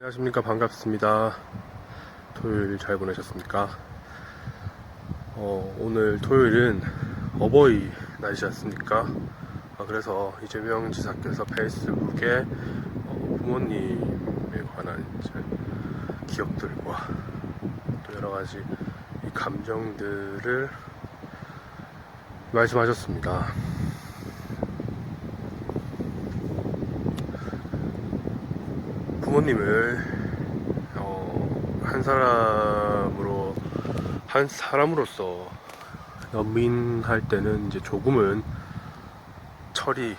안녕하십니까. 반갑습니다. 토요일 잘 보내셨습니까? 오늘 토요일은 어버이 날이지 않습니까? 그래서 이재명 지사께서 페이스북에 부모님에 관한 이제 기억들과 또 여러가지 이 감정들을 말씀하셨습니다. 부모님을 한 사람으로서 연민할 때는 이제 조금은 철이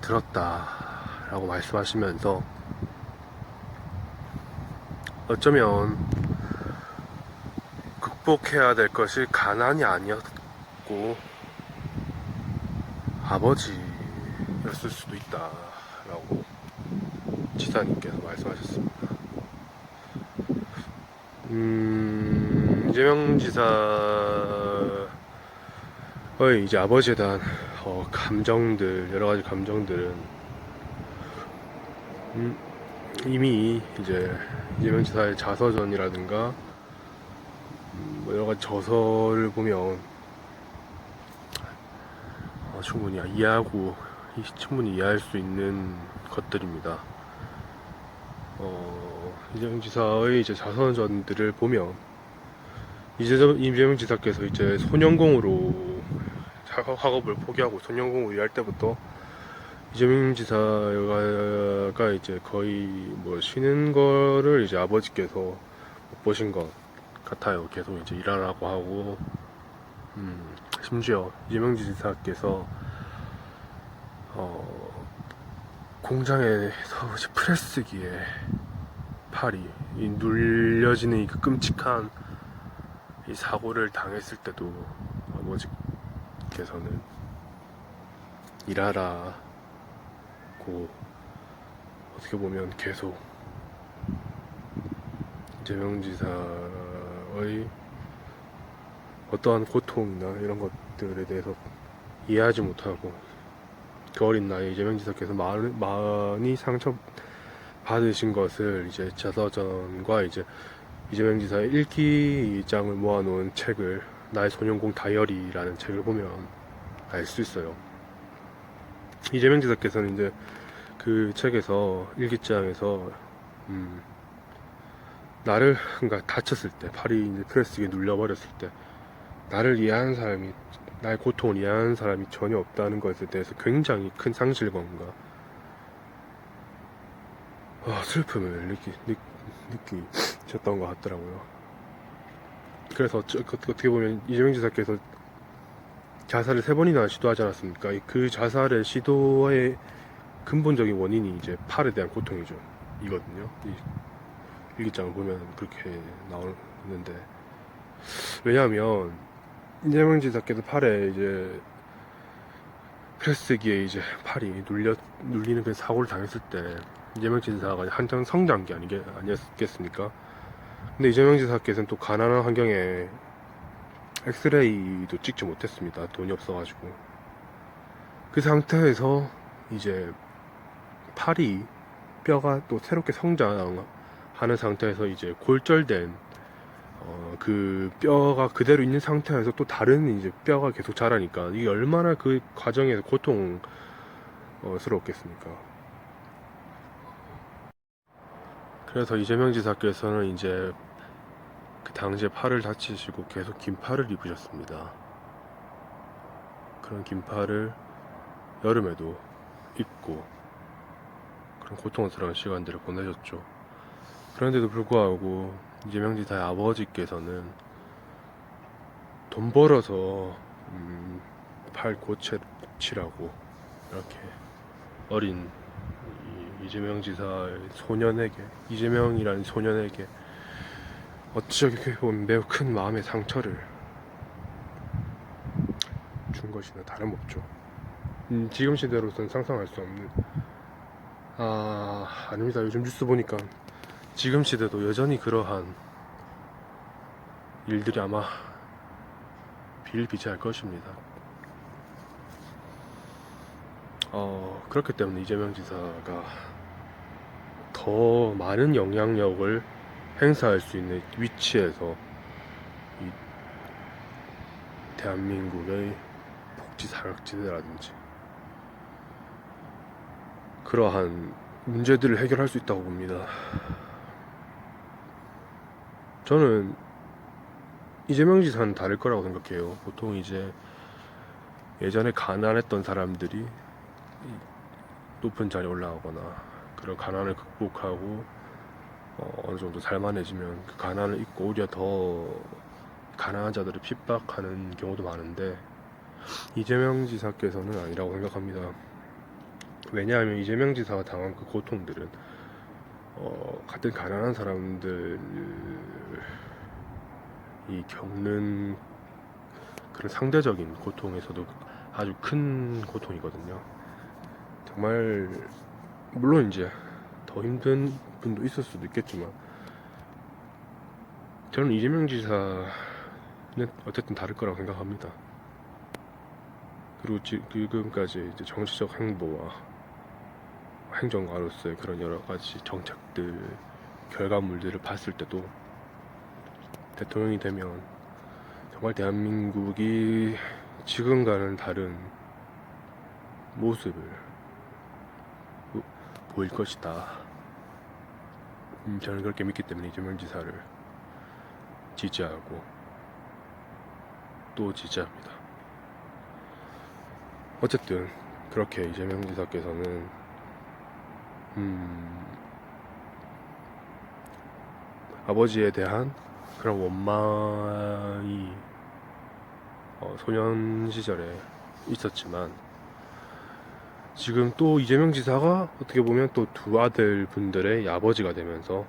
들었다라고 말씀하시면서 어쩌면 극복해야 될 것이 가난이 아니었고 아버지였을 수도 있다라고 지사님께서 말씀하셨습니다. 이재명 지사의 이제 아버지에 대한 감정들, 여러 가지 감정들은 이미 이제 이재명 지사의 자서전이라든가 뭐 여러 가지 저서를 보면 충분히 이해할 수 있는 것들입니다. 이재명 지사의 이제 자서전들을 보면 이재명 지사께서 이제 소년공으로 학업을 포기하고 소년공으로 일할 때부터 이재명 지사가 이제 거의 뭐 쉬는 거를 이제 아버지께서 못 보신 것 같아요. 계속 이제 일하라고 하고, 심지어 이재명 지사께서 공장에서 프레스기에 팔이 눌려지는 이 끔찍한 이 사고를 당했을 때도 아버지께서는 일하라고 어떻게 보면 계속 이재명 지사의 어떠한 고통이나 이런 것들에 대해서 이해하지 못하고 그 어린 나이에 이재명 지사께서 많이 상처 받으신 것을 이제 자서전과 이제 이재명 지사의 일기장을 모아놓은 책을 나의 소년공 다이어리라는 책을 보면 알 수 있어요. 이재명 지사께서는 이제 그 책에서 일기장에서 나를 그러니까 다쳤을 때 팔이 이제 프레스기에 눌려버렸을 때 나를 이해하는 사람이 나의 고통을 이해하는 사람이 전혀 없다는 것에 대해서 굉장히 큰 상실감과 슬픔을 느끼셨던 것 같더라고요. 그래서 어떻게 보면 이재명 지사께서 자살을 3번이나 시도하지 않았습니까? 그 자살의 시도의 근본적인 원인이 이제 팔에 대한 고통이죠. 이거든요. 이 일기장을 보면 그렇게 나오는데, 왜냐하면 이재명 지사께서 팔에 이제 프레스기에 이제 팔이 눌리는 그 사고를 당했을 때 이재명 지사가 한창 성장기 아니었겠습니까? 근데 이재명 지사께서는 또 가난한 환경에 엑스레이도 찍지 못했습니다. 돈이 없어가지고. 그 상태에서 이제 팔이 뼈가 또 새롭게 성장하는 상태에서 이제 골절된 그 뼈가 그대로 있는 상태에서 또 다른 이제 뼈가 계속 자라니까 이게 얼마나 그 과정에서 고통스러웠겠습니까? 그래서 이재명 지사께서는 이제 그 당시에 팔을 다치시고 계속 긴팔을 입으셨습니다. 그런 긴팔을 여름에도 입고 그런 고통스러운 시간들을 보내셨죠. 그런데도 불구하고 이재명 지사의 아버지께서는 돈 벌어서 팔 고치라고 이렇게 어린 이재명 지사의 이재명이라는 소년에게 어떻게 보면 매우 큰 마음의 상처를 준 것이나 다름없죠. 지금 시대로서는 상상할 수 없는, 아닙니다. 요즘 뉴스 보니까 지금 시대도 여전히 그러한 일들이 아마 비일비재할 것입니다. 그렇기 때문에 이재명 지사가 더 많은 영향력을 행사할 수 있는 위치에서 이 대한민국의 복지 사각지대라든지 그러한 문제들을 해결할 수 있다고 봅니다. 저는 이재명 지사는 다를 거라고 생각해요. 보통 이제 예전에 가난했던 사람들이 높은 자리에 올라가거나 그런 가난을 극복하고 어느 정도 살만해지면 그 가난을 잊고 오히려 더 가난한 자들을 핍박하는 경우도 많은데 이재명 지사께서는 아니라고 생각합니다. 왜냐하면 이재명 지사가 당한 그 고통들은 같은 가난한 사람들이 겪는 그런 상대적인 고통에서도 아주 큰 고통이거든요. 정말 물론 이제 더 힘든 분도 있을 수도 있겠지만 저는 이재명 지사는 어쨌든 다를 거라고 생각합니다. 그리고 지금까지 이제 정치적 행보와 행정가로서의 그런 여러 가지 정책들 결과물들을 봤을 때도 대통령이 되면 정말 대한민국이 지금과는 다른 모습을 보일 것이다. 저는 그렇게 믿기 때문에 이재명 지사를 지지하고 또 지지합니다. 어쨌든 그렇게 이재명 지사께서는 아버지에 대한 그런 원망이 소년 시절에 있었지만 지금 또 이재명 지사가 어떻게 보면 또 두 아들 분들의 아버지가 되면서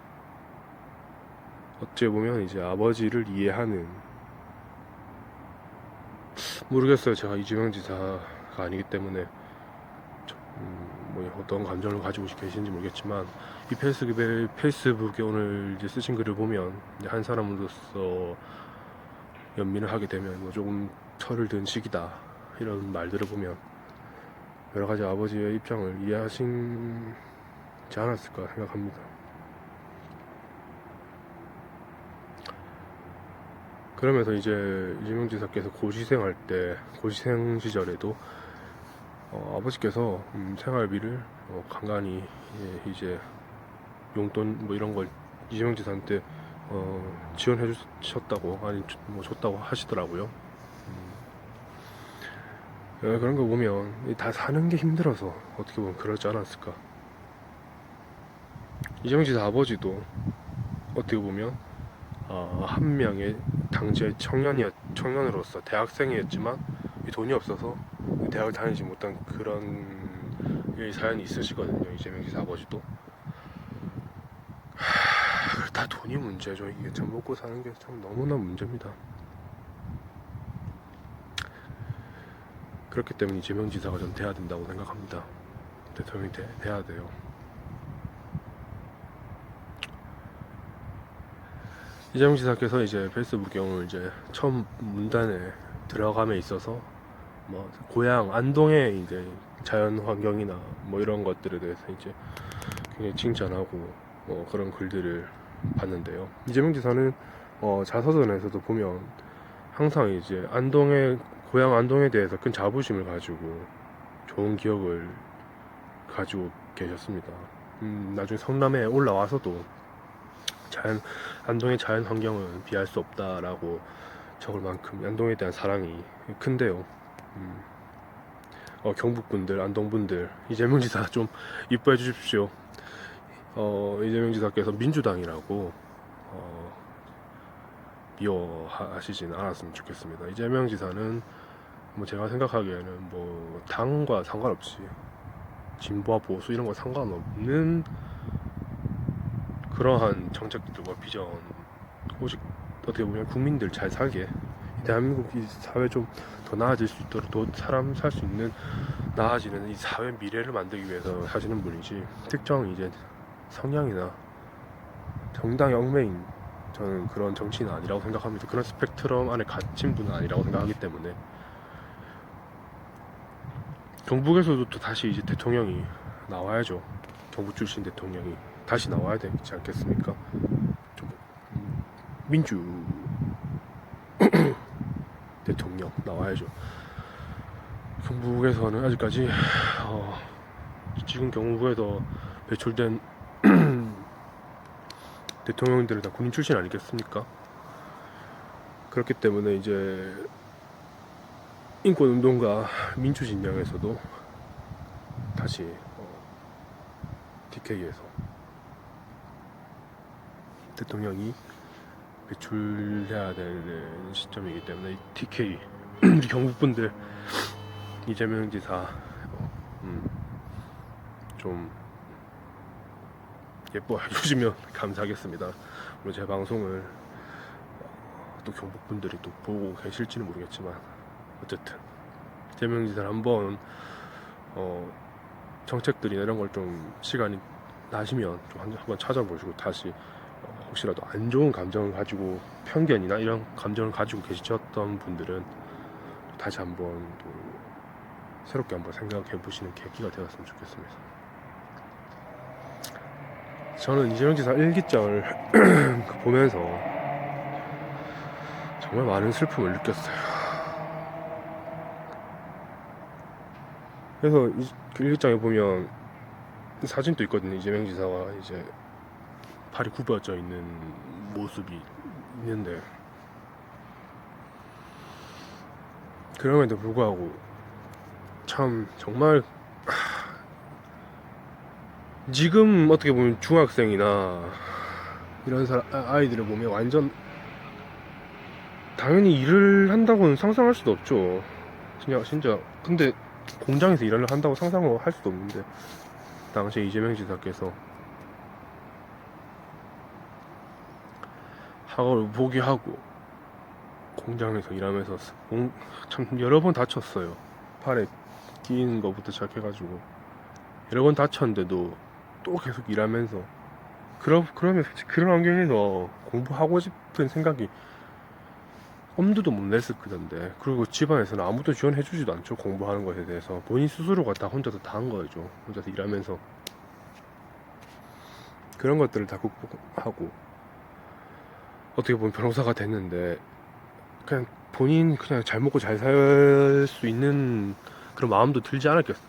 어찌 보면 이제 아버지를 이해하는, 모르겠어요. 제가 이재명 지사가 아니기 때문에 뭐 어떤 감정을 가지고 계시는지 모르겠지만 이 페이스북에 오늘 이제 쓰신 글을 보면 이제 한 사람으로서 연민을 하게 되면 뭐 조금 철을 든 시기다 이런 말들을 보면 여러 가지 아버지의 입장을 이해하시지 않았을까 생각합니다. 그러면서 이제 이재명 지사께서 고시생 시절에도 아버지께서 생활비를 간간히 이제 용돈 뭐 이런 걸 이재명 지사한테 지원해 주셨다고, 아니 뭐 줬다고 하시더라고요. 그런 거 보면 다 사는 게 힘들어서 어떻게 보면 그러지 않았을까. 이재명 지사 아버지도 어떻게 보면 한 명의 당시의 청년으로서 대학생이었지만 돈이 없어서 대학을 다니지 못한 그런 사연이 있으시거든요. 이재명 지사 아버지도. 다 돈이 문제죠. 이게 참 먹고 사는 게 참 너무나 문제입니다. 그렇기 때문에 이재명 지사가 전 돼야 된다고 생각합니다. 대통령이 돼야 돼요. 이재명 지사께서 이제 페이스북에 오늘 이제 처음 문단에 들어감에 있어서 뭐 고향 안동의 이제 자연 환경이나 뭐 이런 것들에 대해서 이제 굉장히 칭찬하고 그런 글들을 봤는데요. 이재명 지사는 자서전에서도 보면 항상 이제 고향 안동에 대해서 큰 자부심을 가지고 좋은 기억을 가지고 계셨습니다. 나중에 성남에 올라와서도 안동의 자연 환경은 비할 수 없다라고 적을 만큼 안동에 대한 사랑이 큰데요. 경북분들, 안동분들, 이재명 지사 좀 이뻐해 주십시오. 이재명 지사께서 민주당이라고 미워하시진 않았으면 좋겠습니다. 이재명 지사는 뭐 제가 생각하기에는 뭐 당과 상관없이 진보와 보수 이런 거 상관없는 그러한 정책들과 비전, 오직 어떻게 보면 국민들 잘 살게, 대한민국 이 사회 좀 더 나아질 수 있도록, 또 사람 살 수 있는 나아지는 이 사회 미래를 만들기 위해서 하시는 분이지 특정 이제 성향이나 정당 영매인, 저는 그런 정치인은 아니라고 생각합니다. 그런 스펙트럼 안에 갇힌 분은 아니라고 생각하기 때문에 경북에서도 또 다시 이제 대통령이 나와야죠. 경북 출신 대통령이. 다시 나와야 되지 않겠습니까? 좀 민주 대통령 나와야죠. 경북에서는 아직까지 지금 경북에서 배출된 대통령들은 다 군인 출신 아니겠습니까? 그렇기 때문에 이제 인권운동가 민주진영에서도 다시 TK에서 대통령이 배출해야 되는 시점이기 때문에 TK 우리 경북분들 이재명 지사 좀 예뻐해 주시면 감사하겠습니다. 물론 제 방송을 또 경북분들이 또 보고 계실지는 모르겠지만 어쨌든 이재명 지사를 한번 정책들이나 이런 걸 좀 시간이 나시면 좀 한번 찾아보시고 다시 혹시라도 안 좋은 감정을 가지고 편견이나 이런 감정을 가지고 계셨던 분들은 다시 한번 또 새롭게 한번 생각해 보시는 계기가 되었으면 좋겠습니다. 저는 이재명 지사 일기장을 보면서 정말 많은 슬픔을 느꼈어요. 그래서 그 일기장에 보면 사진도 있거든요. 이재명 지사가 이제 팔이 굽어져 있는 모습이 있는데, 그럼에도 불구하고 참 정말 지금 어떻게 보면 중학생이나 이런 아이들을 보면 완전 당연히 일을 한다고는 상상할 수도 없죠. 진짜 근데 공장에서 일을 한다고 상상을 할 수도 없는데, 당시 이재명 지사께서 학업을 포기하고 공장에서 일하면서 참 여러 번 다쳤어요. 팔에 끼는 것부터 시작해가지고 여러 번 다쳤는데도 또 계속 일하면서 그러면 그런 환경에서 공부하고 싶은 생각이 엄두도 못 냈을 거던데, 그리고 집안에서는 아무도 지원해주지도 않죠. 공부하는 것에 대해서 본인 스스로가 다 혼자서 다 한 거죠. 혼자서 일하면서 그런 것들을 다 극복하고 어떻게 보면 변호사가 됐는데, 그냥 본인 그냥 잘 먹고 잘 살 수 있는 그런 마음도 들지 않았겠어.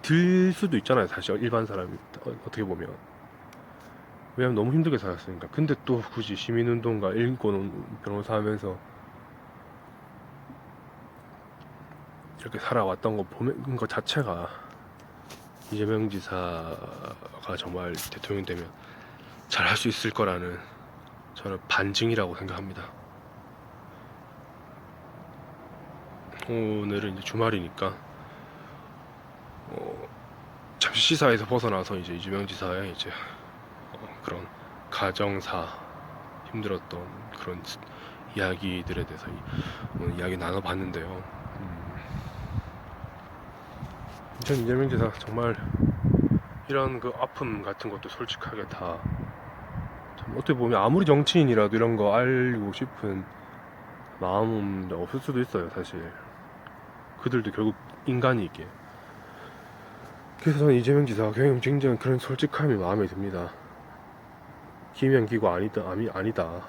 들 수도 있잖아요, 사실 일반 사람이 어떻게 보면. 왜냐면 너무 힘들게 살았으니까. 근데 또 굳이 시민운동가 인권 변호사 하면서 이렇게 살아왔던 거 보면 것 자체가 이재명 지사가 정말 대통령 되면 잘 할 수 있을 거라는 저는 반증이라고 생각합니다. 오늘은 이제 주말이니까 잠시 시사에서 벗어나서 이제 이재명 지사의 이제 그런 가정사 힘들었던 그런 이야기들에 대해서 오늘 이야기 나눠봤는데요. 전 이재명 지사 정말 이런 그 아픔 같은 것도 솔직하게 다 어떻게 보면 아무리 정치인이라도 이런 거 알고 싶은 마음은 없을 수도 있어요, 사실. 그들도 결국 인간이기에. 그래서 저는 이재명 지사가 굉장히 그런 솔직함이 마음에 듭니다. 기면기고 아니다.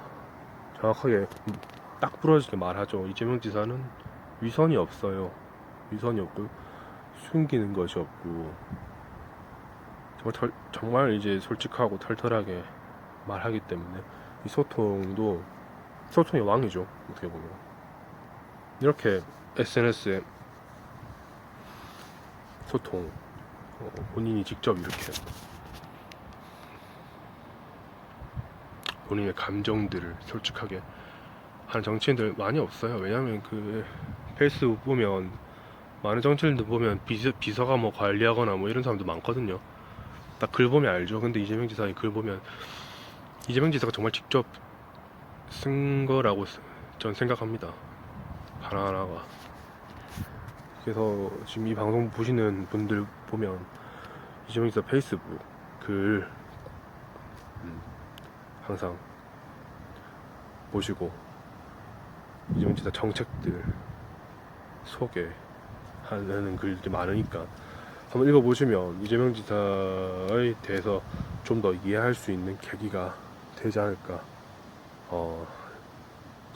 정확하게 딱 부러지게 말하죠. 이재명 지사는 위선이 없어요. 위선이 없고 숨기는 것이 없고 정말 이제 솔직하고 털털하게 말하기 때문에 이 소통의 왕이죠, 어떻게 보면. 이렇게 SNS에 소통, 본인이 직접 이렇게 본인의 감정들을 솔직하게 하는 정치인들 많이 없어요. 왜냐면 그 페이스북 보면 많은 정치인들 보면 비서가 뭐 관리하거나 뭐 이런 사람도 많거든요. 딱 글 보면 알죠. 근데 이재명 지사의 글 보면 이재명 지사가 정말 직접 쓴 거라고 전 생각합니다. 하나하나가. 그래서 지금 이 방송 보시는 분들 보면 이재명 지사 페이스북 글 항상 보시고 이재명 지사 정책들 소개하는 글들이 많으니까 한번 읽어보시면 이재명 지사에 대해서 좀 더 이해할 수 있는 계기가 되지 않을까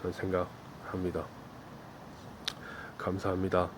저는 생각합니다. 감사합니다.